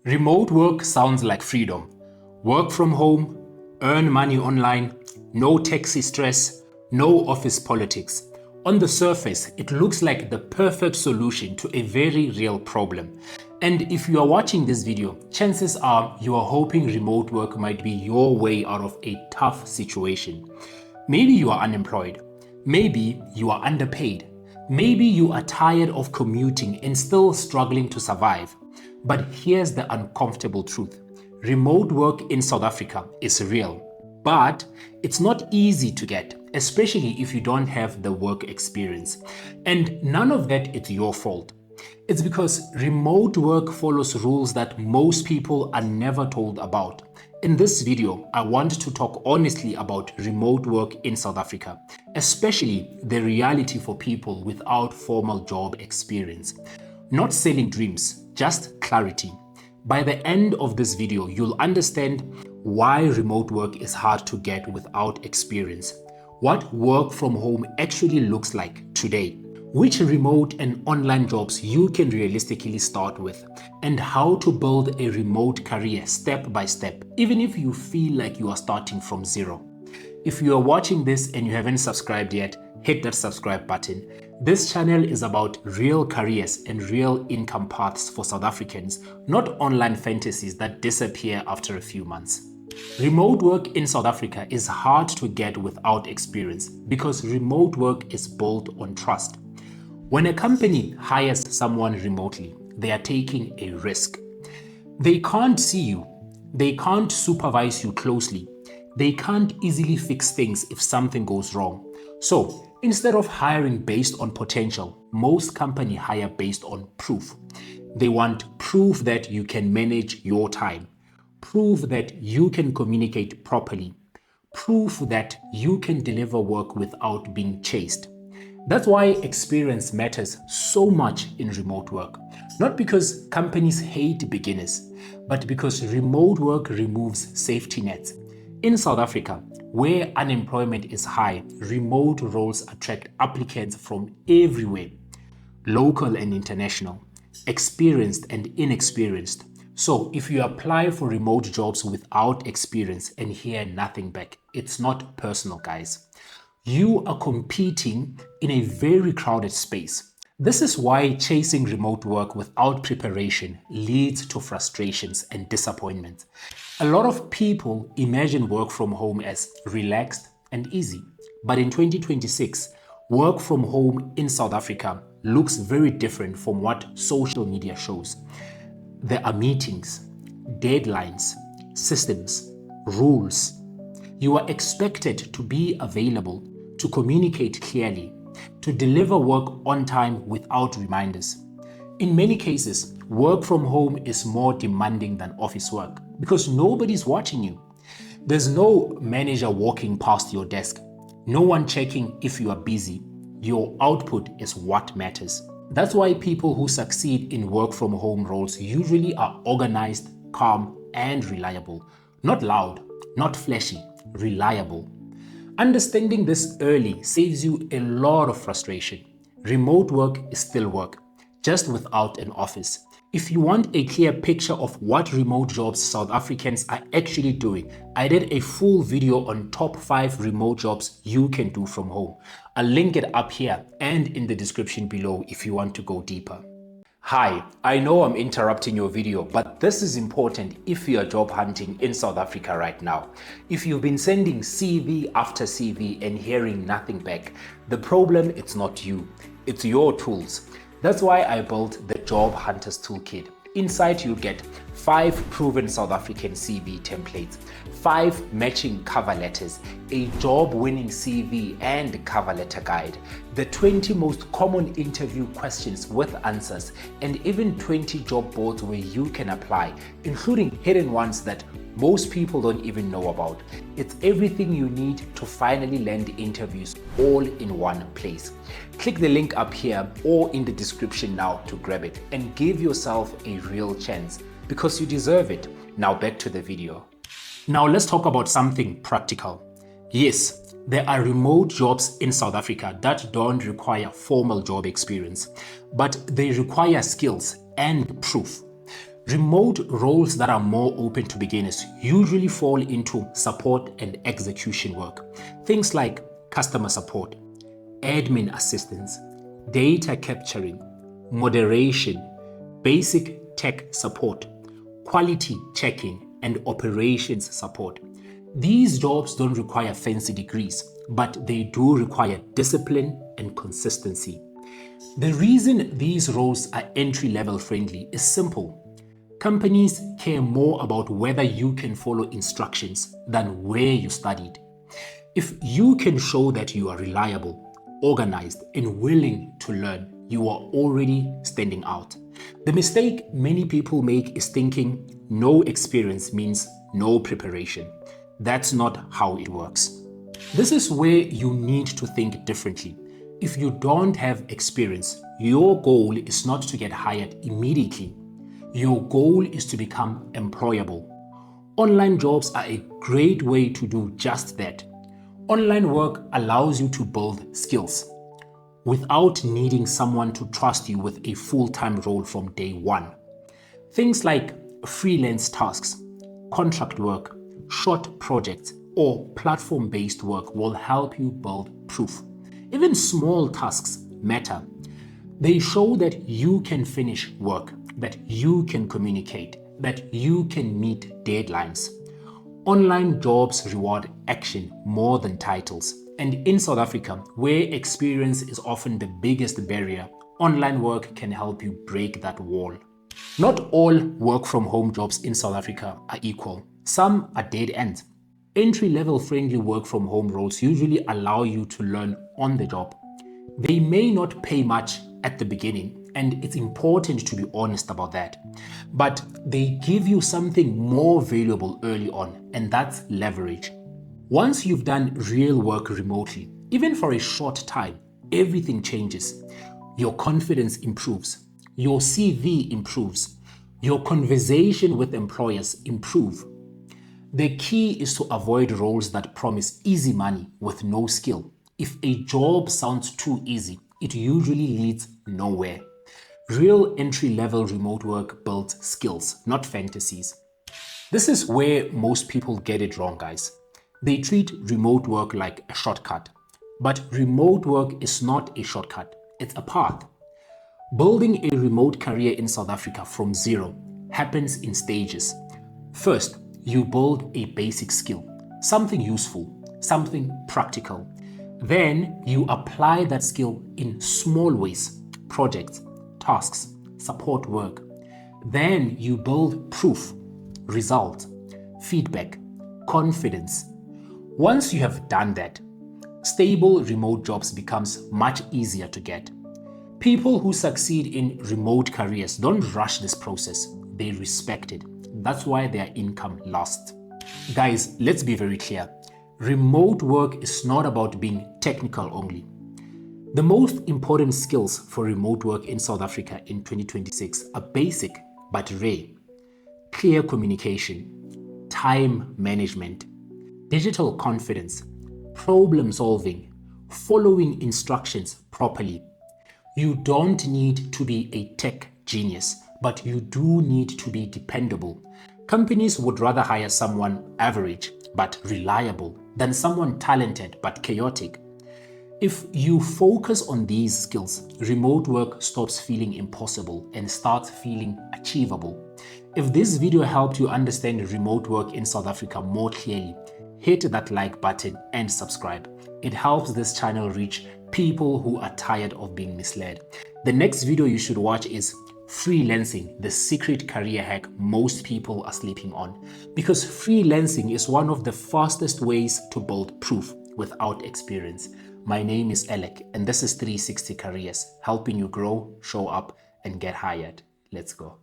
Remote work sounds like freedom. Work from home, earn money online, no taxi stress, no office politics. On the surface, it looks like the perfect solution to a very real problem. And if you are watching this video, chances are you are hoping remote work might be your way out of a tough situation. Maybe you are unemployed. Maybe you are underpaid. Maybe you are tired of commuting and still struggling to survive. But here's the uncomfortable truth. Remote work in South Africa is real, but it's not easy to get, especially if you don't have the work experience. And none of that is your fault. It's because remote work follows rules that most people are never told about. In this video, I want to talk honestly about remote work in South Africa, especially the reality for people without formal job experience. Not selling dreams, just clarity. By the end of this video, you'll understand why remote work is hard to get without experience, what work from home actually looks like today, which remote and online jobs you can realistically start with, and how to build a remote career step by step, even if you feel like you are starting from zero. If you are watching this and you haven't subscribed yet, hit that subscribe button. This channel is about real careers and real income paths for South Africans, not online fantasies that disappear after a few months. Remote work in South Africa is hard to get without experience because remote work is built on trust. When a company hires someone remotely, they are taking a risk. They can't see you. They can't supervise you closely. They can't easily fix things if something goes wrong. So instead of hiring based on potential, most companies hire based on proof. They want proof that you can manage your time, proof that you can communicate properly, proof that you can deliver work without being chased. That's why experience matters so much in remote work. Not because companies hate beginners, but because remote work removes safety nets. In South Africa, where unemployment is high, remote roles attract applicants from everywhere, local and international, experienced and inexperienced. So if you apply for remote jobs without experience and hear nothing back, it's not personal, guys. You are competing in a very crowded space. This is why chasing remote work without preparation leads to frustrations and disappointment. A lot of people imagine work from home as relaxed and easy. But in 2026, work from home in South Africa looks very different from what social media shows. There are meetings, deadlines, systems, rules. You are expected to be available, to communicate clearly, to deliver work on time without reminders. In many cases, work from home is more demanding than office work because nobody's watching you. There's no manager walking past your desk, no one checking if you are busy. Your output is what matters. That's why people who succeed in work from home roles usually are organized, calm, and reliable. Not loud, not flashy, reliable. Understanding this early saves you a lot of frustration. Remote work is still work, just without an office. If you want a clear picture of what remote jobs South Africans are actually doing, I did a full video on top 5 remote jobs you can do from home. I'll link it up here and in the description below if you want to go deeper. Hi, I know I'm interrupting your video, but this is important if you are job hunting in South Africa right now. If you've been sending CV after CV and hearing nothing back, the problem is not you, it's your tools. That's why I built the Job Hunters Toolkit. Inside you'll get 5 proven South African CV templates, 5 matching cover letters, a job-winning CV and cover letter guide, the 20 most common interview questions with answers, and even 20 job boards where you can apply, including hidden ones that most people don't even know about. It's everything you need to finally land interviews all in one place. Click the link up here or in the description now to grab it and give yourself a real chance because you deserve it. Now back to the video. Now let's talk about something practical. Yes, there are remote jobs in South Africa that don't require formal job experience, but they require skills and proof. Remote roles that are more open to beginners usually fall into support and execution work. Things like customer support, admin assistance, data capturing, moderation, basic tech support, quality checking, and operations support. These jobs don't require fancy degrees, but they do require discipline and consistency. The reason these roles are entry-level friendly is simple. Companies care more about whether you can follow instructions than where you studied. If you can show that you are reliable, organized, and willing to learn, you are already standing out. The mistake many people make is thinking no experience means no preparation. That's not how it works. This is where you need to think differently. If you don't have experience, your goal is not to get hired immediately. Your goal is to become employable. Online jobs are a great way to do just that. Online work allows you to build skills without needing someone to trust you with a full-time role from day one. Things like freelance tasks, contract work, short projects, or platform-based work will help you build proof. Even small tasks matter. They show that you can finish work, that you can communicate, that you can meet deadlines. Online jobs reward action more than titles. And in South Africa, where experience is often the biggest barrier, online work can help you break that wall. Not all work from home jobs in South Africa are equal. Some are dead ends. Entry-level friendly work from home roles usually allow you to learn on the job. They may not pay much at the beginning, and it's important to be honest about that. But they give you something more valuable early on, and that's leverage. Once you've done real work remotely, even for a short time, everything changes. Your confidence improves, your CV improves, your conversation with employers improve. The key is to avoid roles that promise easy money with no skill. If a job sounds too easy, it usually leads nowhere. Real entry-level remote work builds skills, not fantasies. This is where most people get it wrong, guys. They treat remote work like a shortcut. But remote work is not a shortcut, it's a path. Building a remote career in South Africa from zero happens in stages. First, you build a basic skill, something useful, something practical. Then you apply that skill in small ways, projects, tasks, support work. Then you build proof, result, feedback, confidence. Once you have done that, stable remote jobs becomes much easier to get. People who succeed in remote careers don't rush this process, they respect it. That's why their income lasts. Guys, let's be very clear. Remote work is not about being technical only. The most important skills for remote work in South Africa in 2026 are basic but rare. Clear communication, time management, digital confidence, problem solving, following instructions properly. You don't need to be a tech genius, but you do need to be dependable. Companies would rather hire someone average but reliable than someone talented but chaotic. If you focus on these skills, remote work stops feeling impossible and starts feeling achievable. If this video helped you understand remote work in South Africa more clearly, hit that like button and subscribe. It helps this channel reach people who are tired of being misled. The next video you should watch is freelancing, the secret career hack most people are sleeping on. Because freelancing is one of the fastest ways to build proof without experience. My name is Alec, and this is 360 Careers, helping you grow, show up, and get hired. Let's go.